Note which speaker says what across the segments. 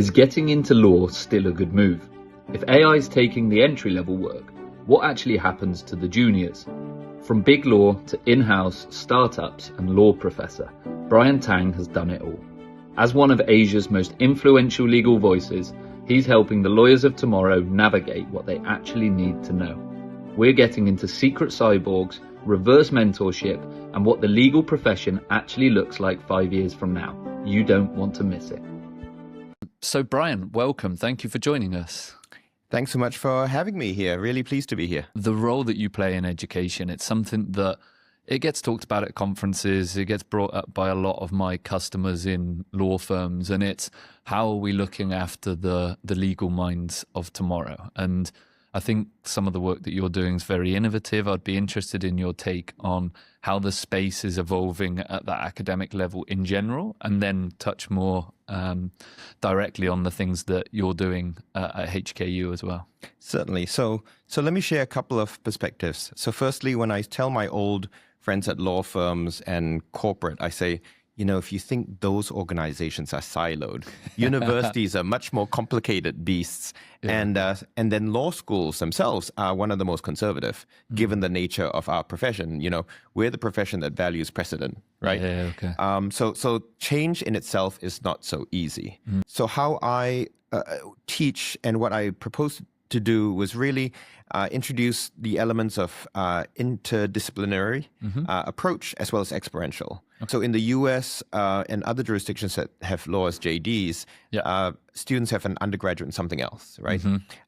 Speaker 1: Is getting into law still a good move? If AI is taking the entry-level work, what actually happens to the juniors? From big law to in-house, startups and law professor, Brian Tang has done it all. As one of Asia's most influential legal voices, he's helping the lawyers of tomorrow navigate what they actually need to know. We're getting into secret cyborgs, reverse mentorship, and what the legal profession actually looks like 5 years from now. You don't want to miss it.
Speaker 2: So Brian, welcome. Thank you for joining us.
Speaker 3: Thanks so much for having me here. Really pleased to be here.
Speaker 2: The role that you play in education, it's something that it gets talked about at conferences. It gets brought up by a lot of my customers in law firms, and it's how are we looking after the legal minds of tomorrow? And I think some of the work that you're doing is very innovative. I'd be interested in your take on how the space is evolving at that academic level in general, and then touch more directly on the things that you're doing at HKU as well.
Speaker 3: Certainly. So let me share a couple of perspectives. So firstly, when I tell my old friends at law firms and corporate, I say, you know, if you think those organizations are siloed, universities are much more complicated beasts. Yeah. And then law schools themselves are one of the most conservative, given the nature of our profession. You know, we're the profession that values precedent, right?
Speaker 2: Yeah, okay.
Speaker 3: So change in itself is not so easy. So how I teach and what I propose to do was really introduce the elements of interdisciplinary approach as well as experiential. Okay. So in the US and other jurisdictions that have law as JDs, students have an undergraduate in something else, right?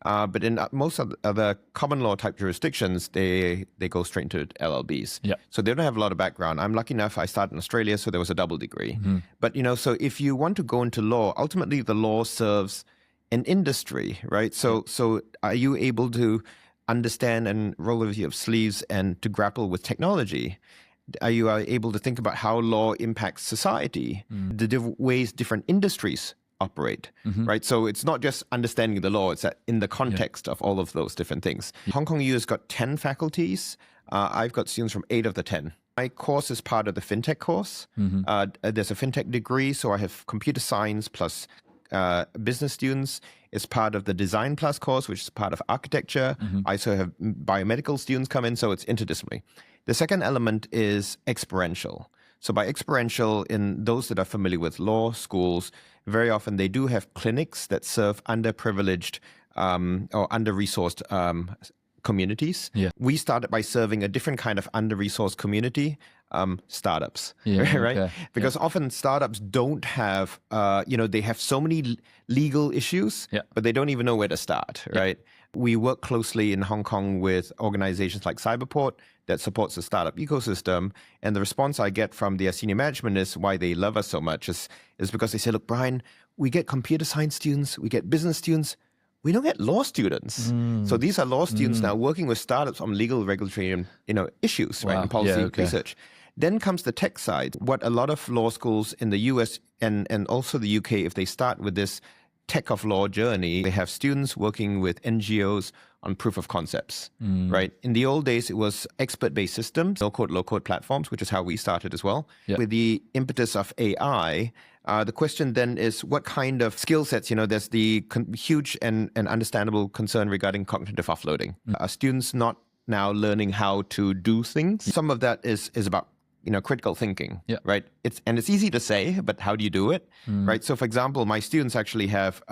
Speaker 3: But in most of the other common law type jurisdictions, they go straight into LLBs. Yeah. So they don't have a lot of background. I'm lucky enough, I started in Australia, so there was a double degree. But, you know, so if you want to go into law, ultimately the law serves an industry, right? So are you able to understand and roll over your sleeves and to grapple with technology? Are you able to think about how law impacts society, the ways different industries operate, right? So it's not just understanding the law, it's in the context of all of those different things. Hong Kong U has got 10 faculties. I've got students from 8 of the 10. My course is part of the FinTech course. There's a FinTech degree, so I have computer science plus business students. It's part of the Design Plus course, which is part of architecture. I also have biomedical students come in, so it's interdisciplinary. The second element is experiential. So by experiential, in those that are familiar with law schools, very often they do have clinics that serve underprivileged or under-resourced communities. Yeah. We started by serving a different kind of under-resourced community, startups, right? Okay. Because often startups don't have, they have so many legal issues, but they don't even know where to start, right? We work closely in Hong Kong with organizations like Cyberport that supports the startup ecosystem. And the response I get from their senior management is why they love us so much is because they say, look, Brian, we get computer science students, we get business students, we don't get law students. So these are law students now working with startups on legal, regulatory, and issues, right, and policy research. Then comes the tech side. What a lot of law schools in the US and also the UK, if they start with this tech of law journey, they have students working with NGOs on proof of concepts, right? In the old days, it was expert-based systems, no-code, low-code platforms, which is how we started as well. With the impetus of AI, the question then is what kind of skill sets, there's the huge and understandable concern regarding cognitive offloading. Are students not now learning how to do things? Some of that is about critical thinking, right? It's easy to say, but how do you do it, right? So for example, my students actually have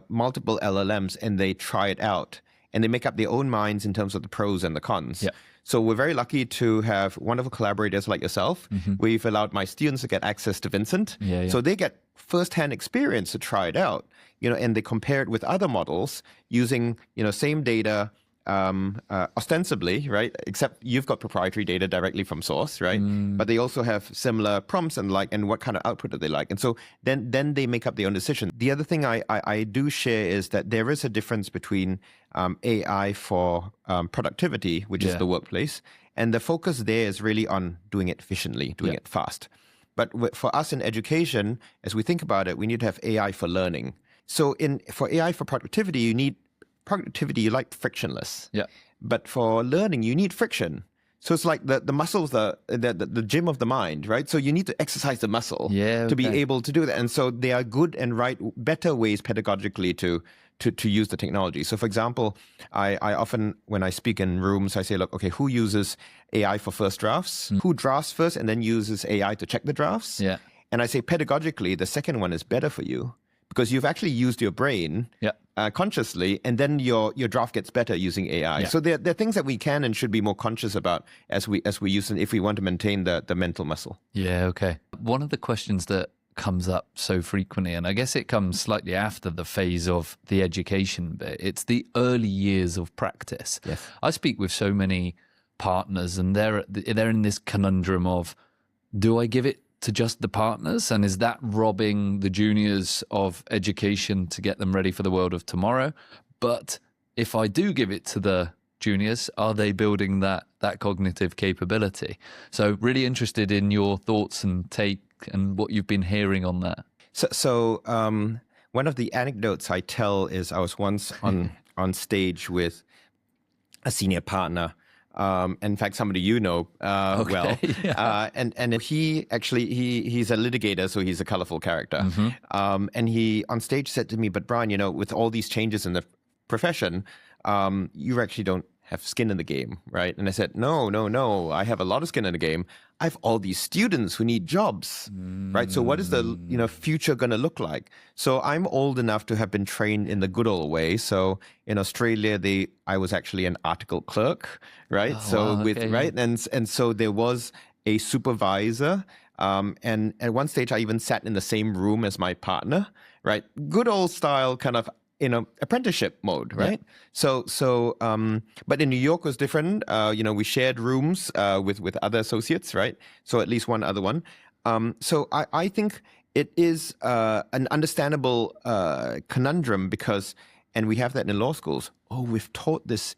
Speaker 3: multiple LLMs and they try it out and they make up their own minds in terms of the pros and the cons. So we're very lucky to have wonderful collaborators like yourself. We've allowed my students to get access to Vincent. So they get firsthand experience to try it out, and they compare it with other models using, same data, ostensibly, right? Except you've got proprietary data directly from source, right? But they also have similar prompts and what kind of output do they like? And so then they make up their own decision. The other thing I do share is that there is a difference between AI for productivity, which is the workplace, and the focus there is really on doing it efficiently, doing it fast. But for us in education, as we think about it, we need to have AI for learning. So for AI for productivity, you like frictionless. But for learning, you need friction. So it's like the muscles, the gym of the mind, right? So you need to exercise the muscle to be able to do that. And so there are good and better ways pedagogically to use the technology. So for example, I often, when I speak in rooms, I say, look, okay, who uses AI for first drafts? Who drafts first and then uses AI to check the drafts?
Speaker 2: Yeah.
Speaker 3: And I say pedagogically, the second one is better for you because you've actually used your brain consciously, and then your draft gets better using AI.
Speaker 2: Yeah.
Speaker 3: So there are things that we can and should be more conscious about as we use it if we want to maintain the mental muscle.
Speaker 2: Yeah, okay. One of the questions that comes up so frequently, and I guess it comes slightly after the phase of the education bit, it's the early years of practice.
Speaker 3: Yes.
Speaker 2: I speak with so many partners, and they're in this conundrum of, do I give it to just the partners, and is that robbing the juniors of education to get them ready for the world of tomorrow? But if I do give it to the juniors, are they building that cognitive capability? So really interested in your thoughts and take and what you've been hearing on that.
Speaker 3: So one of the anecdotes I tell is I was once on stage with a senior partner. In fact, somebody well.
Speaker 2: Yeah.
Speaker 3: And he actually, he's a litigator, so he's a colorful character. And he on stage said to me, but Brian, with all these changes in the profession, you actually don't have skin in the game, right? And I said, no, I have a lot of skin in the game. I have all these students who need jobs, right? So what is the future going to look like? So I'm old enough to have been trained in the good old way. So in Australia, I was actually an article clerk, right? Right, and so there was a supervisor. And at one stage, I even sat in the same room as my partner, right? Good old style kind of apprenticeship mode, right? Yeah. So, but in New York was different. We shared rooms with other associates, right? So at least one other one. So I think it is an understandable conundrum because, and we have that in law schools. Oh, we've taught this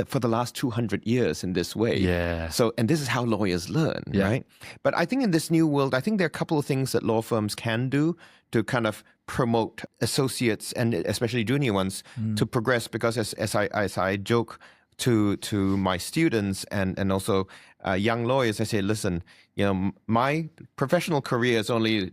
Speaker 3: for the last 200 years in this way.
Speaker 2: Yeah.
Speaker 3: So, and this is how lawyers learn, right? But I think in this new world, I think there are a couple of things that law firms can do to kind of promote associates and especially junior ones to progress. Because as I joke to my students and also young lawyers, I say, listen, my professional career is only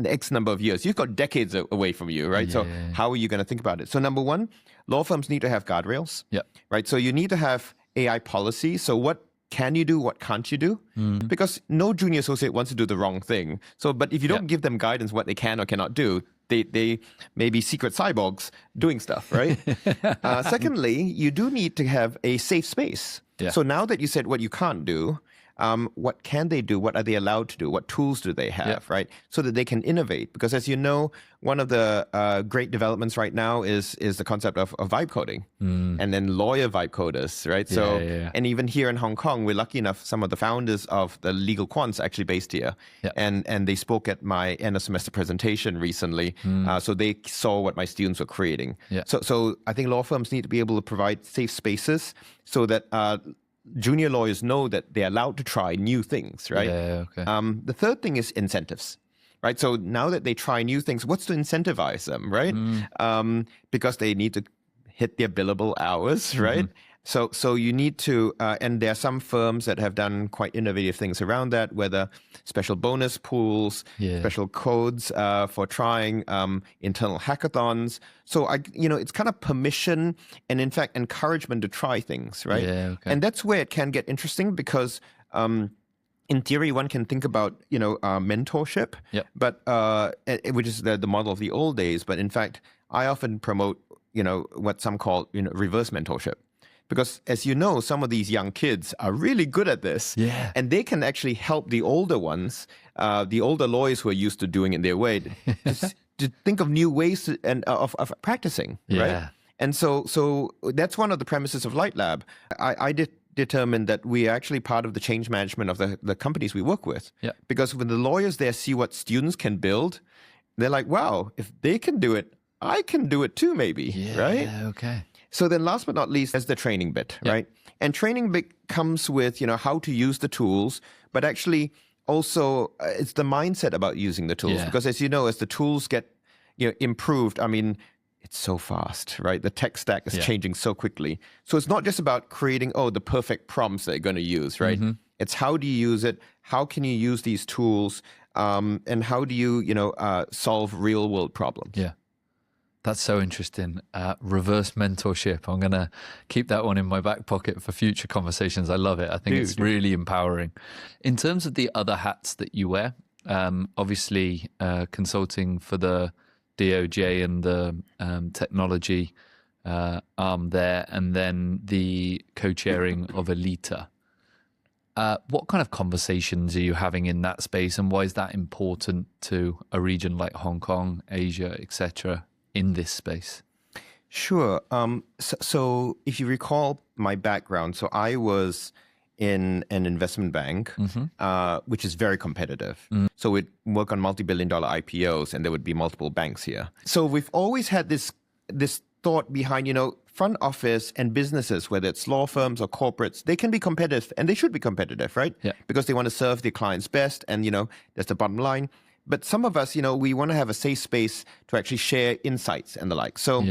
Speaker 3: X number of years. You've got decades away from you, right? So how are you going to think about it? So number one, law firms need to have guardrails, right? So you need to have AI policy. So what can you do? What can't you do? Because no junior associate wants to do the wrong thing. So, but if you don't give them guidance what they can or cannot do, they may be secret cyborgs doing stuff, right? Secondly, you do need to have a safe space. Yeah. So now that you said what you can't do, what can they do? What are they allowed to do? What tools do they have, right? So that they can innovate. Because as you know, one of the great developments right now is the concept of vibe coding and then lawyer vibe coders, right? So, and even here in Hong Kong, we're lucky enough, some of the founders of the legal quants are actually based here. And they spoke at my end of semester presentation recently. So they saw what my students were creating. So I think law firms need to be able to provide safe spaces so that junior lawyers know that they're allowed to try new things, right? The third thing is incentives, right? So now that they try new things, what's to incentivize them, right? Because they need to hit their billable hours, right? So you need to, and there are some firms that have done quite innovative things around that, whether special bonus pools, special codes for trying internal hackathons. So it's kind of permission and in fact encouragement to try things, right? And that's where it can get interesting because in theory one can think about mentorship, but which is the model of the old days. But in fact, I often promote what some call reverse mentorship. Because as you know, some of these young kids are really good at this. And they can actually help the older ones, the older lawyers who are used to doing it their way, to think of new ways of practicing, right? And so that's one of the premises of Light Lab. I determined that we are actually part of the change management of the companies we work with. Because when the lawyers there see what students can build, they're like, wow, if they can do it, I can do it too, maybe, right? So then last but not least, there's the training bit, right? And training bit comes with, how to use the tools, but actually also it's the mindset about using the tools. Because as you know, as the tools get improved, I mean, it's so fast, right? The tech stack is changing so quickly. So it's not just about creating, the perfect prompts that you're going to use, right? It's how do you use it? How can you use these tools? And how do you, solve real world problems?
Speaker 2: Yeah. That's so interesting. Reverse mentorship. I'm going to keep that one in my back pocket for future conversations. I love it. I think it's really empowering. In terms of the other hats that you wear, obviously consulting for the DOJ and the technology arm there, and then the co-chairing of Elita. What kind of conversations are you having in that space, and why is that important to a region like Hong Kong, Asia, etc., in this space?
Speaker 3: Sure. So if you recall my background, so I was in an investment bank, which is very competitive. So we'd work on multi-billion-dollar IPOs, and there would be multiple banks here. So we've always had this thought behind, front office and businesses, whether it's law firms or corporates, they can be competitive, and they should be competitive, right?
Speaker 2: Yeah.
Speaker 3: Because they want to serve their clients best, and, that's the bottom line. But some of us, we want to have a safe space to actually share insights and the like. So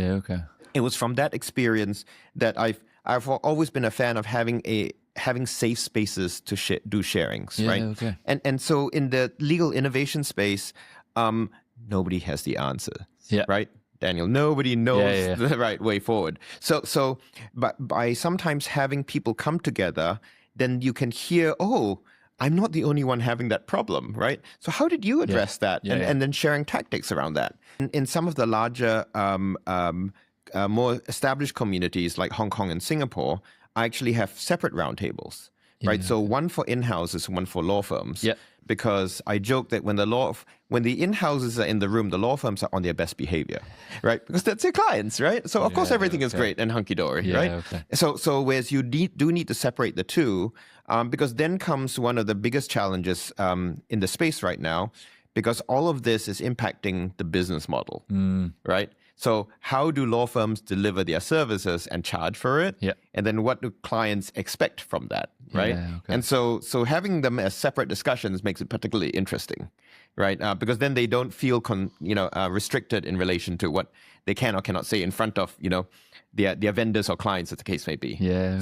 Speaker 3: it was from that experience that I've always been a fan of having safe spaces to do sharings, right?
Speaker 2: Okay.
Speaker 3: And so in the legal innovation space, nobody has the answer, right? Daniel, nobody knows the right way forward. So, but by sometimes having people come together, then you can hear, I'm not the only one having that problem, right? So how did you address that? And then sharing tactics around that. In some of the larger, more established communities like Hong Kong and Singapore, I actually have separate roundtables, right? So one for in-houses, one for law firms. Because I joke that when the in-houses are in the room, the law firms are on their best behavior, right? Because that's their clients, right? So of course everything is great and hunky-dory, right?
Speaker 2: Okay.
Speaker 3: So whereas you do need to separate the two, because then comes one of the biggest challenges in the space right now, because all of this is impacting the business model, right? So how do law firms deliver their services and charge for it? And then what do clients expect from that, right? And so having them as separate discussions makes it particularly interesting, right? Because then they don't feel restricted in relation to what they can or cannot say in front of their vendors or clients, as the case may be.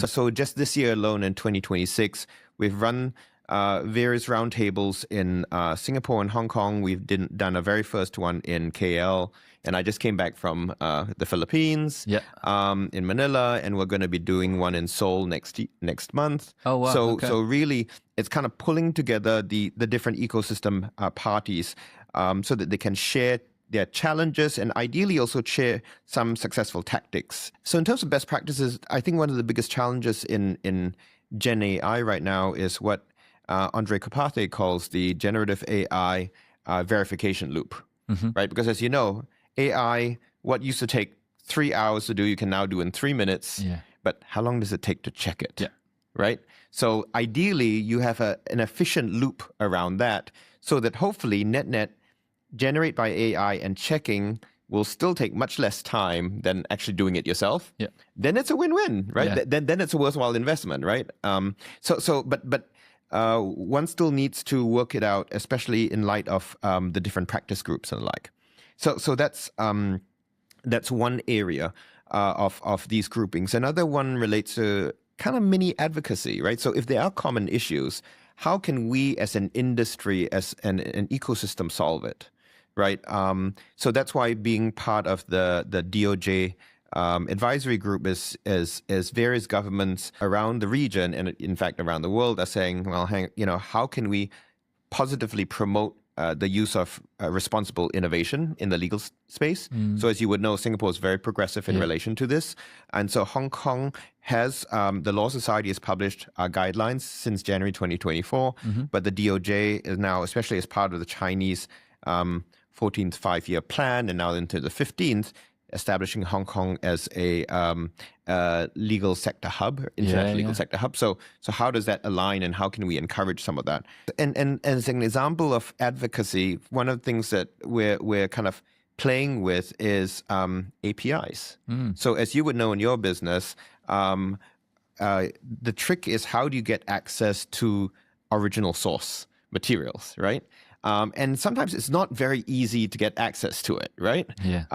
Speaker 3: So just this year alone in 2026, we've run various roundtables in Singapore and Hong Kong. We've done a very first one in KL, and I just came back from the Philippines, in Manila, and we're going to be doing one in Seoul next month.
Speaker 2: Oh, wow.
Speaker 3: So really, it's kind of pulling together the different ecosystem parties so that they can share their challenges and ideally also share some successful tactics. So in terms of best practices, I think one of the biggest challenges in Gen AI right now is what Andre Karpathy calls the generative AI verification loop, right? Because as you know, AI, what used to take 3 hours to do, you can now do in 3 minutes. But how long does it take to check it, right? So ideally, you have an efficient loop around that so that hopefully net generate by AI and checking will still take much less time than actually doing it yourself. Then it's a win-win, right? Then it's a worthwhile investment, right? But one still needs to work it out, especially in light of the different practice groups and the like. So that's one area of these groupings. Another one relates to kind of mini advocacy, right? So if there are common issues, how can we as an industry, as an ecosystem solve it, right? So that's why being part of the DOJ advisory group is various governments around the region and in fact around the world are saying, well, how can we positively promote the use of responsible innovation in the legal space? So as you would know, Singapore is very progressive in relation to this. And so Hong Kong has, the Law Society has published guidelines since January 2024, but the DOJ is now, especially as part of the Chinese 14th five-year plan and now into the 15th, establishing Hong Kong as a legal sector hub, international legal sector hub. So how does that align, and how can we encourage some of that? And as an example of advocacy, one of the things that we're kind of playing with is APIs. So as you would know in your business, the trick is how do you get access to original source materials, right? And sometimes it's not very easy to get access to it, right?
Speaker 2: Yeah.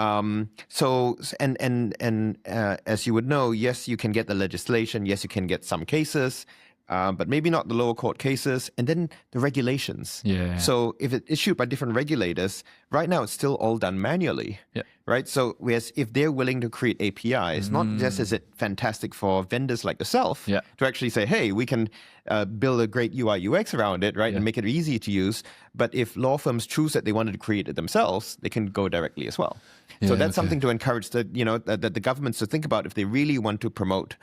Speaker 3: So as you would know, yes, you can get the legislation. Yes, you can get some cases, but maybe not the lower court cases. And then the regulations.
Speaker 2: Yeah.
Speaker 3: So if it's issued by different regulators, right now it's still all done manually.
Speaker 2: Yeah.
Speaker 3: Right. So whereas if they're willing to create APIs, not just is it fantastic for vendors like yourself
Speaker 2: Yeah.
Speaker 3: to actually say, hey, we can build a great UI UX around it, right, and make it easy to use. But if law firms choose that they wanted to create it themselves, they can go directly as well. So that's something to encourage the governments to think about if they really want to promote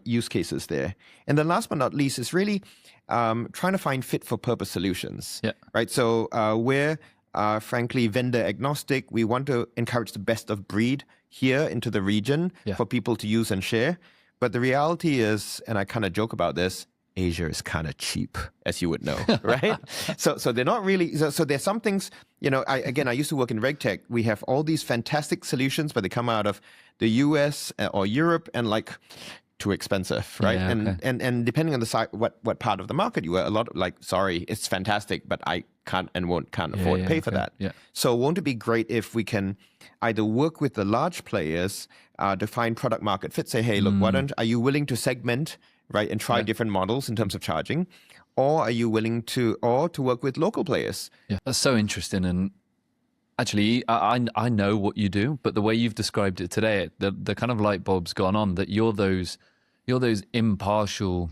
Speaker 3: use cases there. And then last but not least is really trying to find fit for purpose solutions.
Speaker 2: Yeah.
Speaker 3: Right. So we're frankly vendor agnostic. We want to encourage the best of breed here into the region for people to use and share. But the reality is, and I kind of joke about this, Asia is kind of cheap, as you would know, right? So they're not really. So there's some things. I used to work in RegTech. We have all these fantastic solutions, but they come out of the US or Europe and like too expensive, right?
Speaker 2: Yeah,
Speaker 3: and depending on the side, what part of the market you are, a lot of like, sorry, it's fantastic, but I can't afford to pay for that.
Speaker 2: Yeah.
Speaker 3: So won't it be great if we can either work with the large players to find product market fit? Say, hey, look, are you willing to segment? Right, and try different models in terms of charging, or are you willing to work with local players?
Speaker 2: Yeah, that's so interesting. And actually, I know what you do, but the way you've described it today, the kind of light bulb's gone on that you're those impartial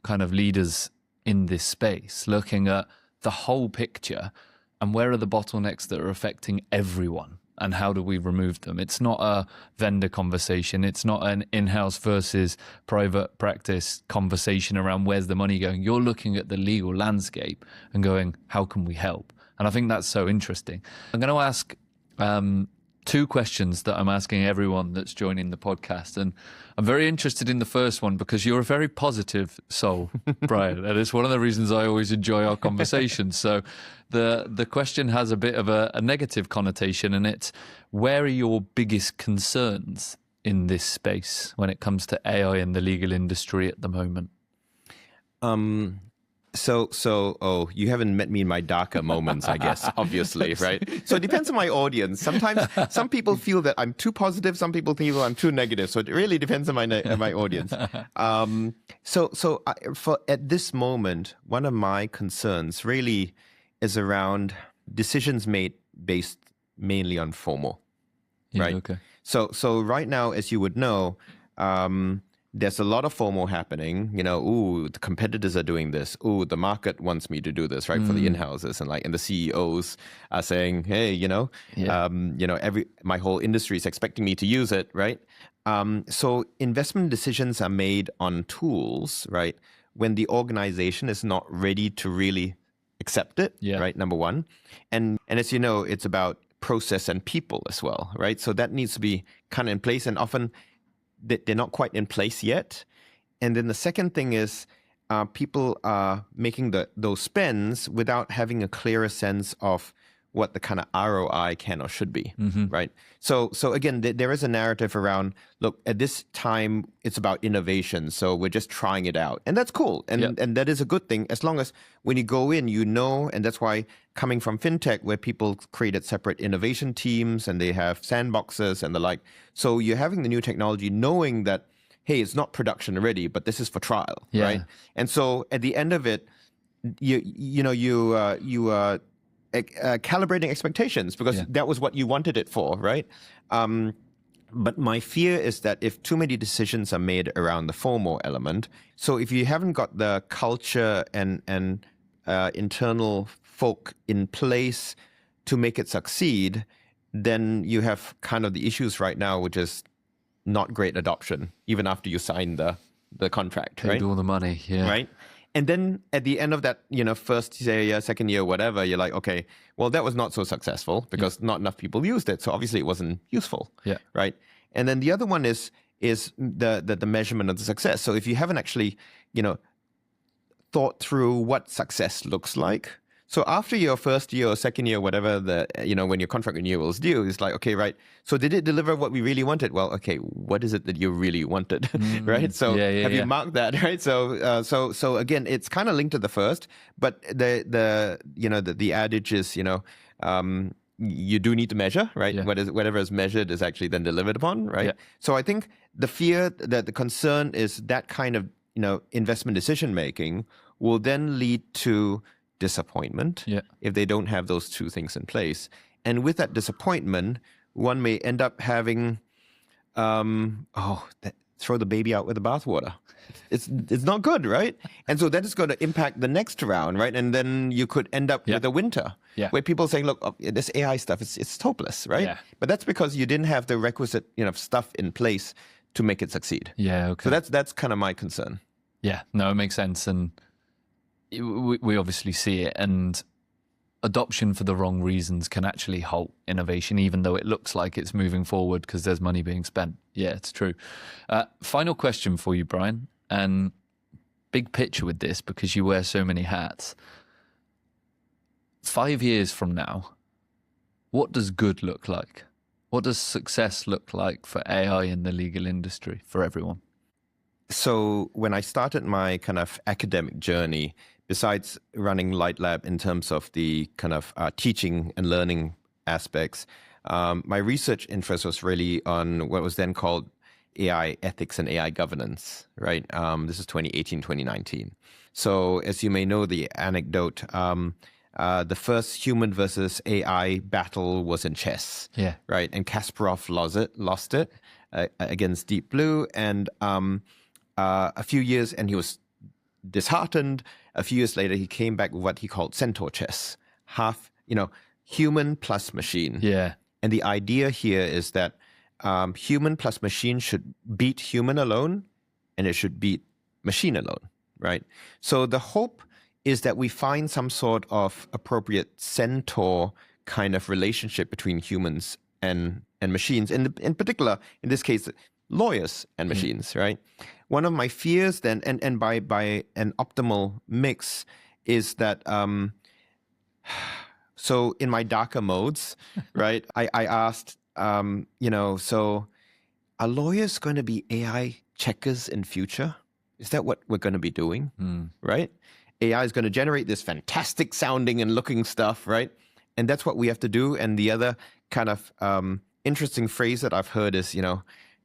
Speaker 2: kind of leaders in this space, looking at the whole picture and where are the bottlenecks that are affecting everyone. And how do we remove them? It's not a vendor conversation. It's not an in-house versus private practice conversation around where's the money going. You're looking at the legal landscape and going, how can we help? And I think that's so interesting. I'm going to ask two questions that I'm asking everyone that's joining the podcast. And I'm very interested in the first one because you're a very positive soul, Brian. And it's one of the reasons I always enjoy our conversations. So the question has a bit of a negative connotation, and it's, where are your biggest concerns in this space when it comes to AI in the legal industry at the moment?
Speaker 3: So, you haven't met me in my darker moments, I guess, obviously, right? So it depends on my audience. Sometimes some people feel that I'm too positive. Some people feel I'm too negative. So it really depends on my audience. For at this moment, one of my concerns really is around decisions made based mainly on FOMO, right?
Speaker 2: Yeah, okay.
Speaker 3: So right now, as you would know, there's a lot of FOMO happening. The competitors are doing this. The market wants me to do this, right? For the in-houses and the CEOs are saying, hey, my whole industry is expecting me to use it, right? So investment decisions are made on tools, right? When the organization is not ready to really accept it, right? Number one. And as you know, it's about process and people as well, right? So that needs to be kind of in place, and often they're not quite in place yet. And then the second thing is people are making those spends without having a clearer sense of what the kind of ROI can or should be, right? So again, there is a narrative around, look, at this time, it's about innovation. So we're just trying it out. And that's cool. And that is a good thing, as long as when you go in, and that's why coming from fintech, where people created separate innovation teams and they have sandboxes and the like. So you're having the new technology knowing that, hey, it's not production ready, but this is for trial, right? And so at the end of it, you calibrating expectations, because that was what you wanted it for, right? But my fear is that if too many decisions are made around the FOMO element, so if you haven't got the culture and internal folk in place to make it succeed, then you have kind of the issues right now, which is not great adoption, even after you sign the contract,
Speaker 2: Paid
Speaker 3: right?
Speaker 2: all the money,
Speaker 3: Right? And then at the end of that, first year, second year, whatever, you're like, okay, well, that was not so successful because not enough people used it. So obviously it wasn't useful, right? And then the other one is the measurement of the success. So if you haven't actually, thought through what success looks like, So after your first year or second year, whatever when your contract renewal is due, it's like, okay, right. So did it deliver what we really wanted? Well, okay, what is it that you really wanted, right? So have you marked that, right? So again, it's kind of linked to the first, but the adage is, you do need to measure, right?
Speaker 2: Yeah.
Speaker 3: Whatever is measured is actually then delivered upon, right?
Speaker 2: Yeah.
Speaker 3: So I think the fear, that the concern is that kind of investment decision making will then lead to disappointment if they don't have those two things in place. And with that disappointment, one may end up having throw the baby out with the bathwater. It's not good, right? And so that is going to impact the next round, right? And then you could end up with a winter where people saying, look, this AI stuff, it's hopeless, right?
Speaker 2: Yeah.
Speaker 3: But that's because you didn't have the requisite stuff in place to make it succeed.
Speaker 2: Yeah, okay.
Speaker 3: So that's kind of my concern.
Speaker 2: Yeah, no, it makes sense. And we obviously see it. And adoption for the wrong reasons can actually halt innovation, even though it looks like it's moving forward because there's money being spent. Yeah, it's true. Final question for you, Brian, and big picture with this because you wear so many hats. 5 years from now, what does good look like? What does success look like for AI in the legal industry for everyone?
Speaker 3: So when I started my kind of academic journey, besides running Light Lab in terms of the kind of teaching and learning aspects, my research interest was really on what was then called AI ethics and AI governance, right? This is 2018, 2019. So as you may know, the anecdote, the first human versus AI battle was in chess, right? And Kasparov lost it against Deep Blue. And a few years, and he was disheartened. A few years later, he came back with what he called centaur chess, half, human plus machine.
Speaker 2: Yeah.
Speaker 3: And the idea here is that human plus machine should beat human alone, and it should beat machine alone, right? So the hope is that we find some sort of appropriate centaur kind of relationship between humans and machines. In particular, in this case, lawyers and machines, right? One of my fears then, and by an optimal mix, is that so in my darker modes, right, I asked, so are lawyers going to be AI checkers in future? Is that what we're going to be doing, right? AI is going to generate this fantastic sounding and looking stuff, right? And that's what we have to do. And the other kind of interesting phrase that I've heard is,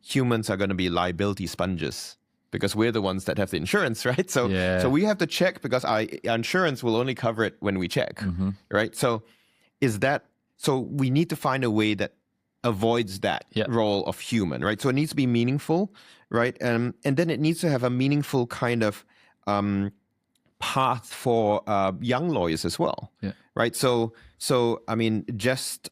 Speaker 3: humans are going to be liability sponges because we're the ones that have the insurance, right? So we have to check because our insurance will only cover it when we check, right? So we need to find a way that avoids that role of human, right? So it needs to be meaningful, right? And then it needs to have a meaningful kind of path for young lawyers as well, right? So I mean, just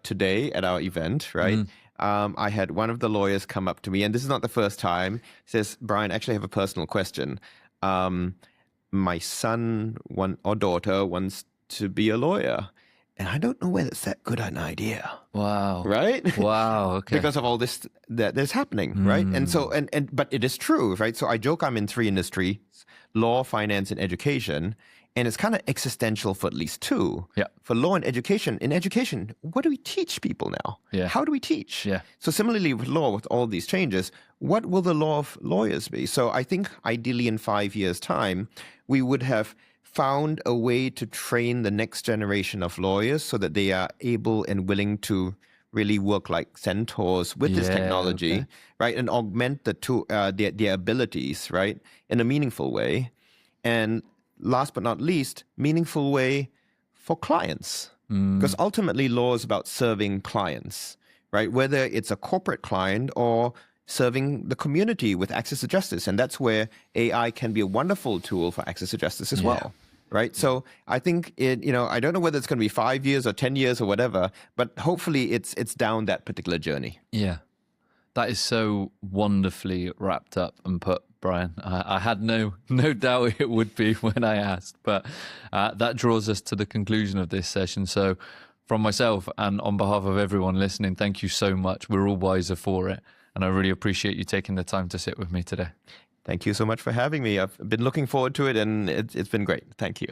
Speaker 3: today at our event, right? I had one of the lawyers come up to me, and this is not the first time. He says, Brian, actually I have a personal question. My son or daughter wants to be a lawyer, and I don't know whether it's that good an idea.
Speaker 2: Wow.
Speaker 3: Right?
Speaker 2: Wow. Okay.
Speaker 3: Because of all this that's happening, right? And so, but it is true, right? So I joke I'm in 3 industries, law, finance, and education. And it's kind of existential for at least 2.
Speaker 2: Yeah.
Speaker 3: For law and education. In education, what do we teach people now?
Speaker 2: Yeah.
Speaker 3: How do we teach?
Speaker 2: Yeah.
Speaker 3: So similarly with law, with all these changes, what will the law of lawyers be? So I think ideally in 5 years' time, we would have found a way to train the next generation of lawyers so that they are able and willing to really work like centaurs with this technology, right? And augment their abilities, right? In a meaningful way. And last but not least, meaningful way for clients. Because ultimately law is about serving clients, right? Whether it's a corporate client or serving the community with access to justice. And that's where AI can be a wonderful tool for access to justice as well, right? So I think I don't know whether it's going to be 5 years or 10 years or whatever, but hopefully it's down that particular journey.
Speaker 2: Yeah. That is so wonderfully wrapped up and put, Brian. I had no doubt it would be when I asked, but that draws us to the conclusion of this session. So from myself and on behalf of everyone listening, thank you so much. We're all wiser for it. And I really appreciate you taking the time to sit with me today.
Speaker 3: Thank you so much for having me. I've been looking forward to it, and it's been great. Thank you.